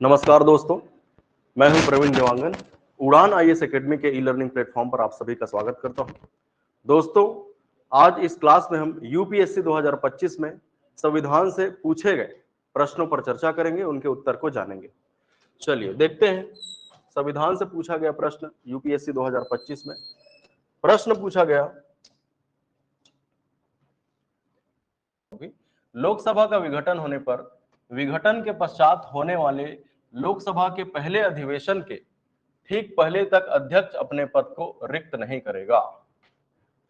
नमस्कार दोस्तों, मैं हूं प्रवीण देवांगन। उड़ान आईएएस एकेडमी के ई लर्निंग प्लेटफॉर्म पर आप सभी का स्वागत करता हूं। दोस्तों, आज इस क्लास में हम यूपीएससी 2025 में संविधान से पूछे गए प्रश्नों पर चर्चा करेंगे, उनके उत्तर को जानेंगे। चलिए देखते हैं संविधान से पूछा गया प्रश्न यूपीएससी 2025 में। प्रश्न पूछा गया, लोकसभा का विघटन होने पर विघटन के पश्चात होने वाले लोकसभा के पहले अधिवेशन के ठीक पहले तक अध्यक्ष अपने पद को रिक्त नहीं करेगा।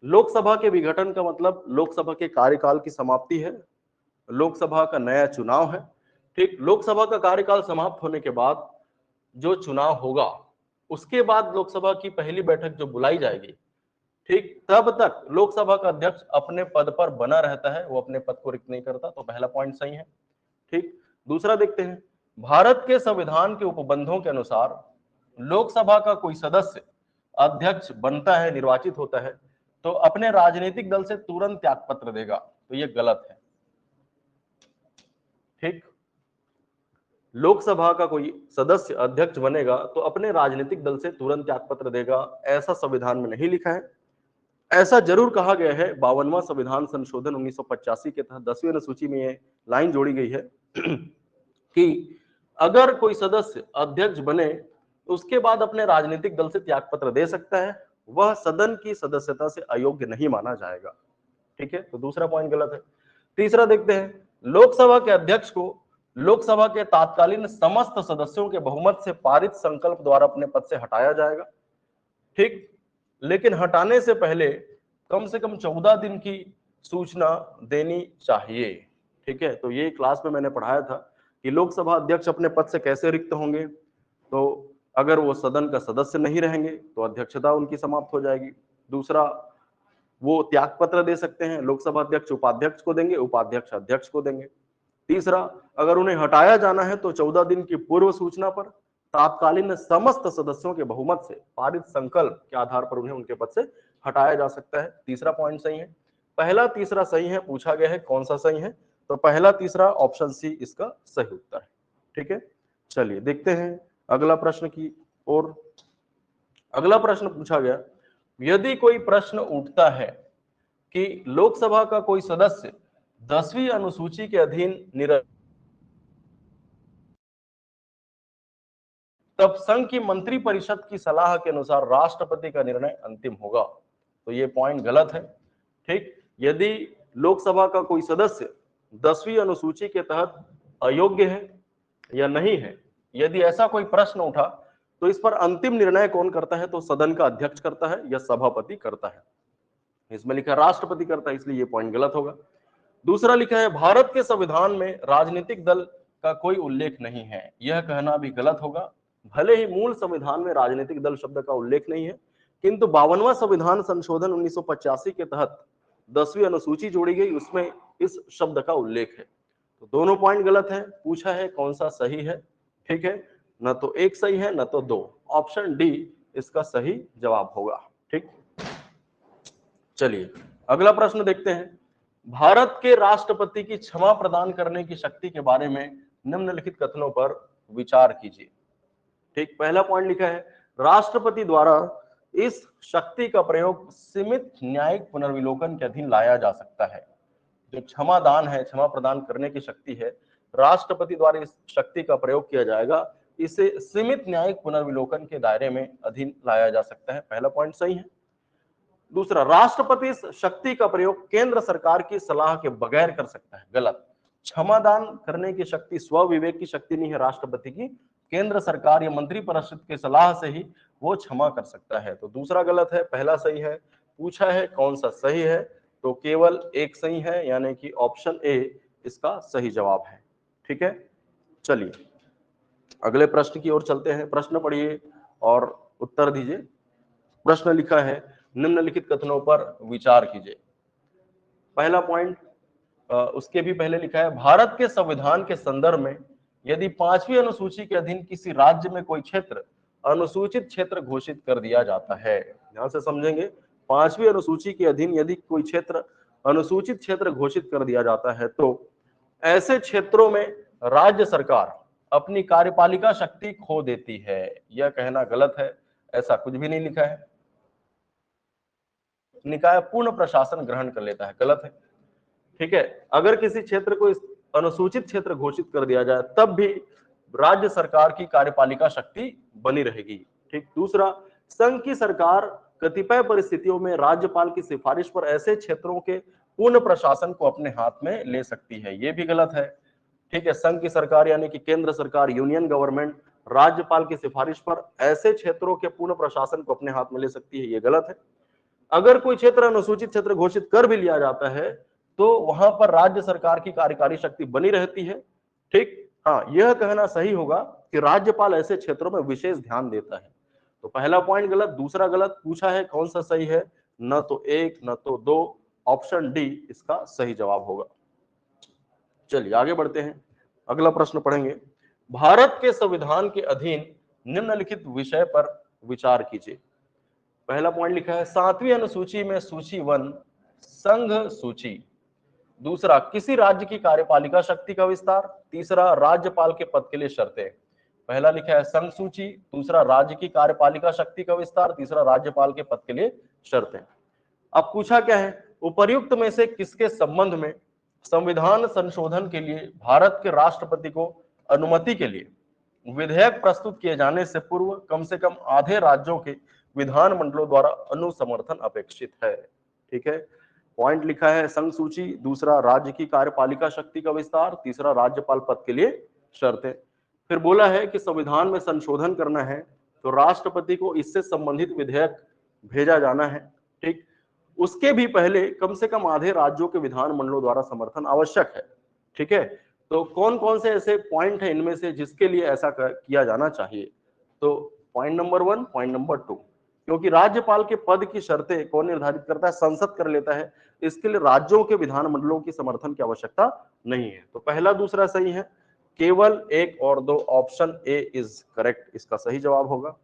लोकसभा के विघटन का मतलब लोकसभा के कार्यकाल की समाप्ति है, लोकसभा का नया चुनाव है। ठीक, लोकसभा का कार्यकाल समाप्त होने के बाद जो चुनाव होगा उसके बाद लोकसभा की पहली बैठक जो बुलाई जाएगी, ठीक, तब तक लोकसभा का अध्यक्ष अपने पद पर बना रहता है, वो अपने पद को रिक्त नहीं करता। तो पहला पॉइंट सही है। ठीक, दूसरा देखते हैं, भारत के संविधान के उपबंधों के अनुसार लोकसभा का कोई सदस्य अध्यक्ष बनता है, निर्वाचित होता है, तो अपने राजनीतिक दल से तुरंत त्यागपत्र देगा। तो ये गलत है। ठीक, लोकसभा का कोई सदस्य अध्यक्ष बनेगा तो अपने राजनीतिक दल से तुरंत त्यागपत्र देगा, ऐसा संविधान में नहीं लिखा है। ऐसा जरूर कहा गया है, 52वां संविधान संशोधन 1985 के तहत 10वीं अनुसूची में ये लाइन जोड़ी गई है कि अगर कोई सदस्य अध्यक्ष बने तो उसके बाद अपने राजनीतिक दल से त्यागपत्र दे सकता है, वह सदन की सदस्यता से अयोग्य नहीं माना जाएगा। ठीक है, तो दूसरा पॉइंट गलत है। तीसरा देखते हैं, लोकसभा के अध्यक्ष को लोकसभा के तात्कालीन समस्त सदस्यों के बहुमत से पारित संकल्प द्वारा अपने पद से हटाया जाएगा। ठीक, लेकिन हटाने से पहले कम से कम 14 दिन की सूचना देनी चाहिए। ठीक है, तो ये क्लास में मैंने पढ़ाया था कि लोकसभा अध्यक्ष अपने पद से कैसे रिक्त होंगे। तो अगर वो सदन का सदस्य नहीं रहेंगे तो अध्यक्षता उनकी समाप्त हो जाएगी। दूसरा, वो त्यागपत्र दे सकते हैं, लोकसभा अध्यक्ष उपाध्यक्ष को देंगे, उपाध्यक्ष अध्यक्ष को देंगे। तीसरा, अगर उन्हें हटाया जाना है तो 14 दिन की पूर्व सूचना पर तात्कालीन समस्त सदस्यों के बहुमत से पारित संकल्प के आधार पर उन्हें उनके पद से हटाया जा सकता है। तीसरा पॉइंट सही है। पहला तीसरा सही है। पूछा गया है कौन सा सही है, तो पहला तीसरा ऑप्शन सी इसका सही उत्तर है। ठीक है, चलिए देखते हैं अगला प्रश्न की ओर। अगला प्रश्न पूछा गया, यदि कोई प्रश्न उठता है कि लोकसभा का कोई सदस्य 10वीं अनुसूची के अधीन तब संघ की मंत्रिपरिषद की सलाह के अनुसार राष्ट्रपति का निर्णय अंतिम होगा। तो ये पॉइंट गलत है। ठीक, यदि लोकसभा का कोई सदस्य 10वीं अनुसूची के तहत अयोग्य है या नहीं है, यदि ऐसा कोई प्रश्न उठा तो इस पर अंतिम निर्णय कौन करता है, तो सदन का अध्यक्ष करता है या सभापति करता है। इसमें लिखा है राष्ट्रपति करता है, इसलिए ये पॉइंट गलत होगा। दूसरा लिखा है, भारत के संविधान में राजनीतिक दल का कोई उल्लेख नहीं है। यह कहना भी गलत होगा। भले ही मूल संविधान में राजनीतिक दल शब्द का उल्लेख नहीं है, किंतु 52वां संविधान संशोधन 1985 के तहत 10वीं अनुसूची जोड़ी गई, उसमें इस शब्द का उल्लेख है। तो दोनों पॉइंट गलत है। पूछा है कौन सा सही है। ठीक है, न तो एक सही है न तो दो। ऑप्शन डी इसका सही जवाब होगा। ठीक, चलिए अगला प्रश्न देखते हैं। भारत के राष्ट्रपति की क्षमा प्रदान करने की शक्ति के बारे में निम्नलिखित कथनों पर विचार कीजिए। ठीक, पहला पॉइंट लिखा है, राष्ट्रपति द्वारा इस शक्ति का प्रयोग सीमित न्यायिक पुनर्विलोकन के अधीन लाया जा सकता है। जो क्षमा दान है, क्षमा प्रदान करने की शक्ति है, राष्ट्रपति द्वारा इस शक्ति का प्रयोग किया जाएगा, इसे सीमित न्यायिक पुनर्विलोकन के दायरे में अधीन लाया जा सकता है। पहला पॉइंट सही है। दूसरा, राष्ट्रपति इस शक्ति का प्रयोग केंद्र सरकार की सलाह के बगैर कर सकता है। गलत। क्षमादान करने की शक्ति स्वविवेक की शक्ति नहीं है राष्ट्रपति की, केंद्र सरकार या मंत्रिपरिषद की सलाह से ही वो क्षमा कर सकता है। तो दूसरा गलत है, पहला सही है। पूछा है कौन सा सही है, तो केवल एक सही है, यानी कि ऑप्शन ए इसका सही जवाब है। ठीक है, चलिए अगले प्रश्न की ओर चलते हैं। प्रश्न पढ़िए और उत्तर दीजिए। प्रश्न लिखा है, निम्नलिखित कथनों पर विचार कीजिए। पहला पॉइंट, उसके भी पहले लिखा है, भारत के संविधान के संदर्भ में यदि 5वीं अनुसूची के अधीन किसी राज्य में कोई क्षेत्र अनुसूचित क्षेत्र घोषित कर दिया जाता है। ध्यान से समझेंगे, 5वीं अनुसूची के अधीन यदि कोई क्षेत्र अनुसूचित क्षेत्र घोषित कर दिया जाता है तो ऐसे क्षेत्रों में राज्य सरकार अपनी कार्यपालिका शक्ति खो देती है। यह कहना गलत है, ऐसा कुछ भी नहीं लिखा है। निकाय पूर्ण प्रशासन ग्रहण कर लेता है, गलत है। ठीक है, अगर किसी क्षेत्र को अनुसूचित क्षेत्र घोषित कर दिया जाए तब भी राज्य सरकार की कार्यपालिका शक्ति बनी रहेगी। ठीक। दूसरा, संघ की सरकार कतिपय परिस्थितियों में राज्यपाल की सिफारिश पर ऐसे क्षेत्रों के पूर्ण प्रशासन को अपने हाथ में ले सकती है, यह भी गलत है। ठीक है, संघ की सरकार यानी कि केंद्र सरकार, यूनियन गवर्नमेंट, राज्यपाल की सिफारिश पर ऐसे क्षेत्रों के पूर्ण प्रशासन को अपने हाथ में ले सकती है, यह गलत है। अगर कोई क्षेत्र अनुसूचित क्षेत्र घोषित कर भी लिया जाता है तो वहां पर राज्य सरकार की कार्यकारी शक्ति बनी रहती है। ठीक। हाँ, यह कहना सही होगा कि राज्यपाल ऐसे क्षेत्रों में विशेष ध्यान देता है। तो पहला पॉइंट गलत, दूसरा गलत। पूछा है कौन सा सही है, न तो 1 न तो 2, ऑप्शन डी इसका सही जवाब होगा। चलिए आगे बढ़ते हैं, अगला प्रश्न पढ़ेंगे। भारत के संविधान के अधीन निम्नलिखित विषय पर विचार कीजिए। पहला पॉइंट लिखा है 7वीं अनुसूची में सूची 1 संघ सूची। दूसरा, किसी राज्य की कार्यपालिका शक्ति का विस्तार। तीसरा, राज्यपाल के पद के लिए शर्तें। पहला लिखा है संघ सूची, दूसरा राज्य की कार्यपालिका शक्ति का विस्तार, तीसरा राज्यपाल के पद के लिए शर्तें। अब पूछा क्या है, उपर्युक्त में से किसके संबंध में संविधान संशोधन के लिए भारत के राष्ट्रपति को अनुमति के लिए विधेयक प्रस्तुत किए जाने से पूर्व कम से कम आधे राज्यों के विधानमंडलों द्वारा अनुसमर्थन अपेक्षित है। ठीक है, पॉइंट लिखा है संघ सूची, दूसरा राज्य की कार्यपालिका शक्ति का विस्तार, तीसरा राज्यपाल पद के लिए शर्तें। फिर बोला है कि संविधान में संशोधन करना है तो राष्ट्रपति को इससे संबंधित विधेयक भेजा जाना है। ठीक, उसके भी पहले कम से कम आधे राज्यों के विधानमंडलों द्वारा समर्थन आवश्यक है। ठीक है, तो कौन कौन से ऐसे पॉइंट हैं इनमें से जिसके लिए ऐसा किया जाना चाहिए? तो पॉइंट नंबर 1, पॉइंट नंबर 2, क्योंकि राज्यपाल के पद की शर्तें कौन निर्धारित करता है? संसद कर लेता है। इसके लिए राज्यों के विधानमंडलों की समर्थन की आवश्यकता नहीं है। तो पहला दूसरा सही है, केवल 1 और 2, ऑप्शन ए इज करेक्ट, इसका सही जवाब होगा।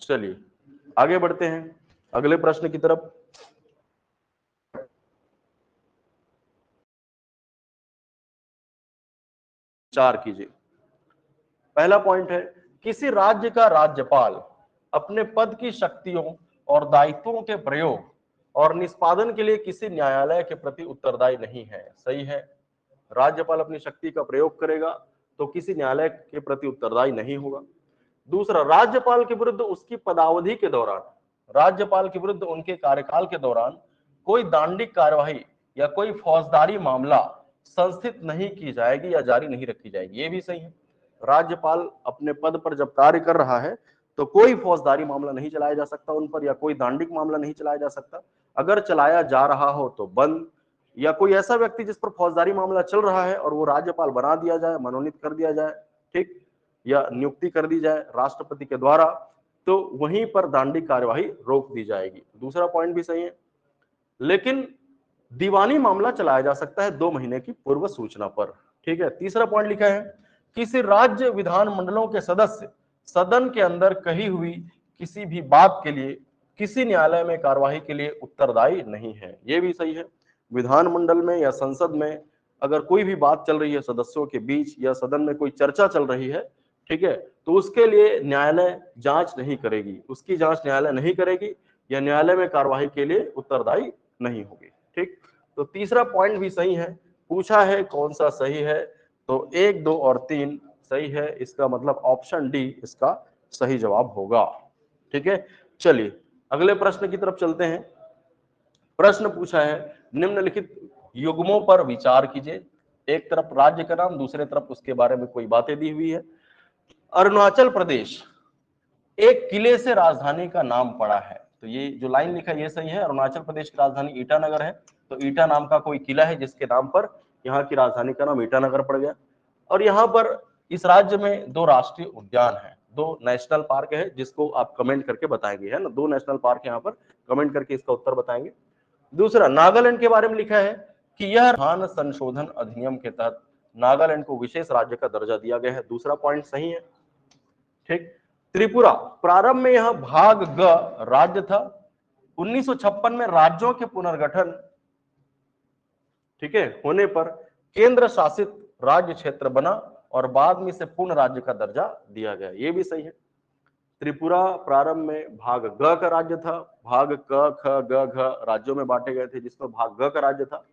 चलिए आगे बढ़ते हैं अगले प्रश्न की तरफ। विचार कीजिए। पहला पॉइंट है, किसी राज्य का राज्यपाल अपने पद की शक्तियों और दायित्वों के प्रयोग और निष्पादन के लिए किसी न्यायालय के प्रति उत्तरदायी नहीं है। सही है, राज्यपाल अपनी शक्ति का प्रयोग करेगा तो किसी न्यायालय के प्रति उत्तरदायी नहीं होगा। दूसरा, राज्यपाल के विरुद्ध उसकी पदावधि के दौरान, राज्यपाल के विरुद्ध उनके कार्यकाल के दौरान कोई दांडिक कार्यवाही या कोई फौजदारी मामला संस्थित नहीं की जाएगी या जारी नहीं रखी जाएगी। ये भी सही है, राज्यपाल अपने पद पर जब कार्य कर रहा है तो कोई फौजदारी मामला नहीं चलाया जा सकता उन पर, या कोई दांडिक मामला नहीं चलाया जा सकता। अगर चलाया जा रहा हो तो बंद, या कोई ऐसा व्यक्ति जिस पर फौजदारी मामला चल रहा है और वो राज्यपाल बना दिया जाए, मनोनीत कर दिया जाए, ठीक, या नियुक्ति कर दी जाए राष्ट्रपति के द्वारा, तो वहीं पर दांडिक कार्यवाही रोक दी जाएगी। दूसरा पॉइंट भी सही है, लेकिन दीवानी मामला चलाया जा सकता है 2 महीने की पूर्व सूचना पर। ठीक है, तीसरा पॉइंट लिखा है, किसी राज्य विधानमंडलों के सदस्य सदन के अंदर कही हुई किसी भी बात के लिए किसी न्यायालय में कार्यवाही के लिए उत्तरदायी नहीं है। यह भी सही है, विधानमंडल में या संसद में अगर कोई भी बात चल रही है सदस्यों के बीच या सदन में कोई चर्चा चल रही है, ठीक है, तो उसके लिए न्यायालय जांच नहीं करेगी, उसकी जांच न्यायालय नहीं करेगी या न्यायालय में कार्यवाही के लिए उत्तरदायी नहीं होगी। ठीक, तो तीसरा पॉइंट भी सही है। पूछा है कौन सा सही है, तो 1, 2 और 3 सही है, इसका मतलब ऑप्शन डी इसका सही जवाब होगा। ठीक है, चलिए अगले प्रश्न की तरफ चलते हैं। प्रश्न पूछा है, निम्नलिखित युग्मों पर विचार कीजिए। एक तरफ राज्य का नाम, दूसरे तरफ उसके बारे में कोई बातें दी हुई है। अरुणाचल प्रदेश एक किले से राजधानी का नाम पड़ा है, तो ये जो लाइन लिखा है ये सही है। अरुणाचल प्रदेश की राजधानी ईटानगर है, तो ईटा नाम का कोई किला है जिसके नाम पर यहाँ की राजधानी का नाम ईटानगर पड़ गया। और यहाँ पर इस राज्य में 2 राष्ट्रीय उद्यान है, 2 नेशनल पार्क है, जिसको आप कमेंट करके बताएंगे, है ना, 2 नेशनल पार्क यहाँ पर, कमेंट करके इसका उत्तर बताएंगे। दूसरा, नागालैंड के बारे में लिखा है कि यह संविधान संशोधन अधिनियम के तहत नागालैंड को विशेष राज्य का दर्जा दिया गया है। दूसरा पॉइंट सही है। ठीक, त्रिपुरा प्रारंभ में यह भाग ग राज्य था। 1956 में राज्यों के पुनर्गठन, ठीक है, होने पर केंद्र शासित राज्य क्षेत्र बना और बाद में इसे पूर्ण राज्य का दर्जा दिया गया, ये भी सही है। त्रिपुरा प्रारंभ में भाग ग का राज्य था, भाग क ख ग घ राज्यों में बांटे गए थे, जिसमें भाग ग का राज्य था।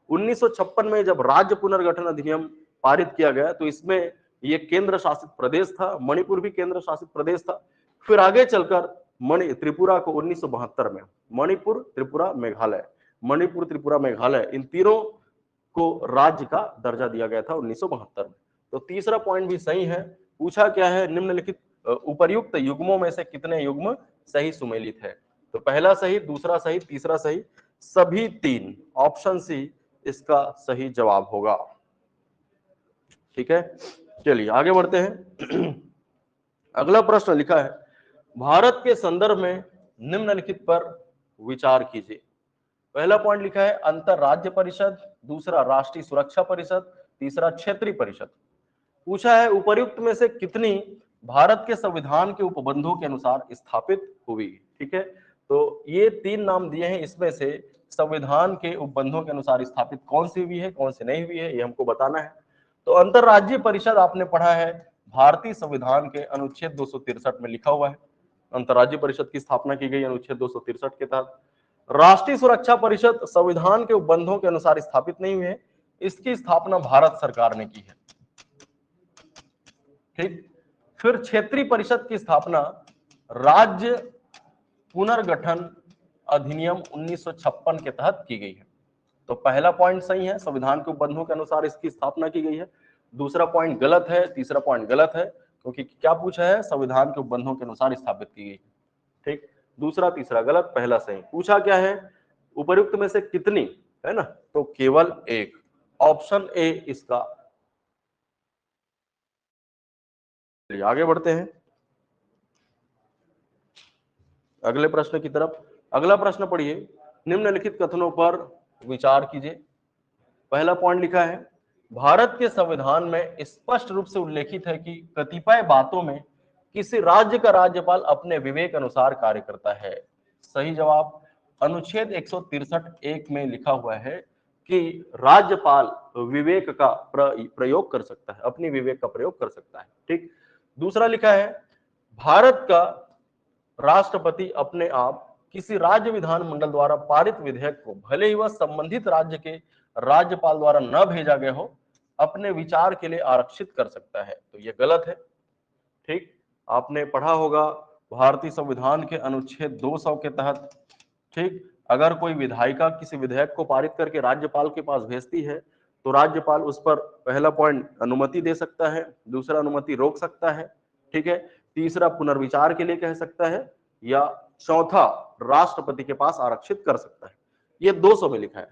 1956 में जब राज्य पुनर्गठन अधिनियम पारित किया गया तो इसमें ये केंद्र शासित प्रदेश था, मणिपुर भी केंद्र शासित प्रदेश था। फिर आगे चलकर त्रिपुरा को 1972 में मणिपुर त्रिपुरा मेघालय इन तीनों को राज्य का दर्जा दिया गया था 1972 में। तो तीसरा पॉइंट भी सही है। पूछा क्या है, निम्नलिखित उपर्युक्त युग्मों में से कितने युग्म सही सुमेलित है? तो पहला सही, दूसरा सही, तीसरा सही, सभी तीन, ऑप्शन सी इसका सही जवाब होगा। ठीक है, चलिए आगे बढ़ते हैं। अगला प्रश्न लिखा है, भारत के संदर्भ में निम्नलिखित पर विचार कीजिए। पहला पॉइंट लिखा है अंतरराज्य परिषद, दूसरा राष्ट्रीय सुरक्षा परिषद, तीसरा क्षेत्रीय परिषद। पूछा है उपर्युक्त में से कितनी भारत के संविधान के उपबंधों के अनुसार स्थापित हुई? ठीक है, तो ये तीन नाम दिए हैं, इसमें से संविधान के उपबंधों के अनुसार स्थापित कौन सी हुई है, कौन सी नहीं हुई है, ये हमको बताना है। तो अंतरराज्यीय परिषद आपने पढ़ा है, भारतीय संविधान के अनुच्छेद 263 में लिखा हुआ है, अंतरराज्यीय परिषद की स्थापना की गई अनुच्छेद 263 के तहत। राष्ट्रीय सुरक्षा परिषद संविधान के उपबंधों के अनुसार स्थापित नहीं हुई है, इसकी स्थापना भारत सरकार ने की है। ठीक, फिर क्षेत्रीय परिषद की स्थापना राज्य पुनर्गठन अधिनियम 1956 के तहत की गई है। तो पहला पॉइंट सही है, संविधान के उपबंधों के अनुसार इसकी स्थापना की गई है। दूसरा पॉइंट गलत है, तीसरा पॉइंट गलत है, क्योंकि क्या पूछा है, संविधान के उपबंधों के अनुसार स्थापित की गई। ठीक, दूसरा तीसरा गलत, पहला सही। पूछा क्या है, उपर्युक्त में से कितनी, है ना, तो केवल एक, ऑप्शन ए इसका। आगे बढ़ते हैं अगले प्रश्न की तरफ। अगला प्रश्न पढ़िए, निम्नलिखित कथनों पर विचार कीजिए। पहला पॉइंट लिखा है, भारत के संविधान में स्पष्ट रूप से उल्लेखित है कि कतिपय बातों में किसी राज्य का राज्यपाल अपने विवेक अनुसार कार्य करता है। सही जवाब, अनुच्छेद 163(1) में लिखा हुआ है कि राज्यपाल विवेक का प्रयोग कर सकता है, अपनी विवेक का प्रयोग कर सकता है। ठीक, दूसरा लिखा है, भारत का राष्ट्रपति अपने आप किसी राज्य विधानमंडल द्वारा पारित विधेयक को भले ही वह संबंधित राज्य के राज्यपाल द्वारा न भेजा गया हो, अपने विचार के लिए आरक्षित कर सकता है। तो यह गलत है। ठीक, आपने पढ़ा होगा भारतीय संविधान के अनुच्छेद 200 के तहत, ठीक, अगर कोई विधायिका किसी विधेयक को पारित करके राज्यपाल के पास भेजती है तो राज्यपाल उस पर पहला पॉइंट अनुमति दे सकता है, दूसरा अनुमति रोक सकता है, ठीक है, तीसरा पुनर्विचार के लिए कह सकता है, या चौथा राष्ट्रपति के पास आरक्षित कर सकता है। ये 200 में लिखा है।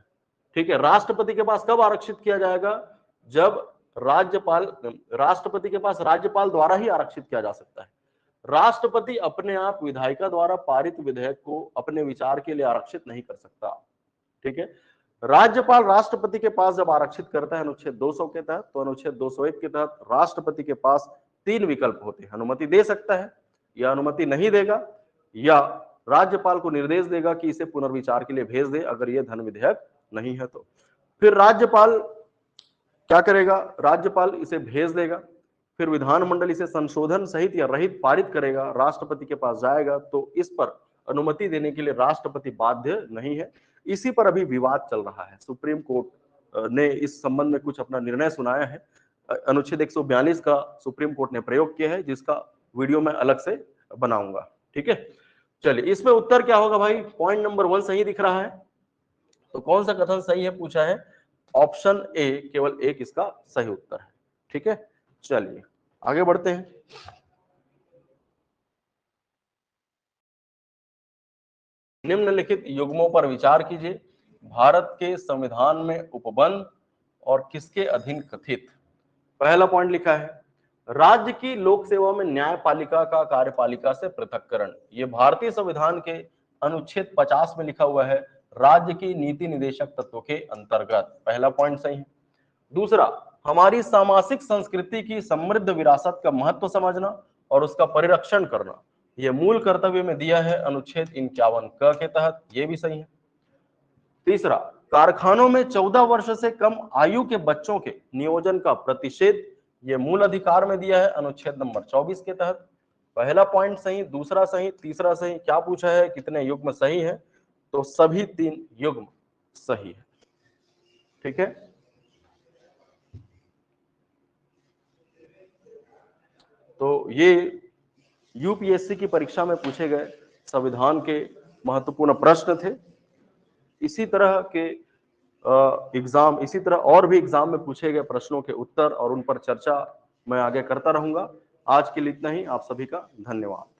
ठीक है, राष्ट्रपति के पास कब आरक्षित किया जाएगा, जब राष्ट्रपति के पास राज्यपाल द्वारा ही आरक्षित किया जा सकता है। राष्ट्रपति अपने आप विधायिका द्वारा पारित विधेयक को अपने विचार के लिए आरक्षित नहीं कर सकता। ठीक है, राज्यपाल राष्ट्रपति के पास जब आरक्षित करता है अनुच्छेद 200 के तहत, तो अनुच्छेद 201 के तहत राष्ट्रपति के पास 3 विकल्प होते हैं, अनुमति दे सकता है, या अनुमति नहीं देगा, या राज्यपाल को निर्देश देगा कि इसे पुनर्विचार के लिए भेज दे अगर यह धन विधेयक नहीं है तो। फिर राज्यपाल क्या करेगा, राज्यपाल इसे भेज देगा, फिर विधानमंडल इसे संशोधन सहित या रहित पारित करेगा, राष्ट्रपति के पास जाएगा, तो इस पर अनुमति देने के लिए राष्ट्रपति बाध्य नहीं है। इसी पर अभी विवाद चल रहा है, सुप्रीम कोर्ट ने इस संबंध में कुछ अपना निर्णय सुनाया है। अनुच्छेद 142 का सुप्रीम कोर्ट ने प्रयोग किया है, जिसका वीडियो मैं अलग से बनाऊंगा। ठीक है, चलिए इसमें उत्तर क्या होगा भाई, पॉइंट नंबर 1 सही दिख रहा है, तो कौन सा कथन सही है पूछा है, ऑप्शन ए केवल एक इसका सही उत्तर है। ठीक है, चलिए आगे बढ़ते हैं। निम्नलिखित युग्मों पर विचार कीजिए। भारत के संविधान में उपबंध और किसके अधीन कथित। पहला पॉइंट लिखा है, राज्य की लोक सेवा में न्यायपालिका का कार्यपालिका से पृथक्करण। यह भारतीय संविधान के अनुच्छेद 50 में लिखा हुआ है, राज्य की नीति निदेशक तत्व के अंतर्गत। पहला पॉइंट सही है। दूसरा, हमारी सामाजिक संस्कृति की समृद्ध विरासत का महत्व समझना और उसका परिरक्षण करना, यह मूल कर्तव्य में दिया है अनुच्छेद 51 क के तहत, यह भी सही है। तीसरा, कारखानों में 14 वर्ष से कम आयु के बच्चों के नियोजन का प्रतिषेध, ये मूल अधिकार में दिया है अनुच्छेद नंबर 24 के तहत। पहला पॉइंट सही, दूसरा सही, तीसरा सही। क्या पूछा है, कितने युग्म सही है? तो सभी 3 युग्म सही है। ठीक है, तो ये यूपीएससी की परीक्षा में पूछे गए संविधान के महत्वपूर्ण प्रश्न थे। इसी तरह के एग्जाम, इसी तरह और भी एग्जाम में पूछे गए प्रश्नों के उत्तर और उन पर चर्चा मैं आगे करता रहूंगा। आज के लिए इतना ही। आप सभी का धन्यवाद।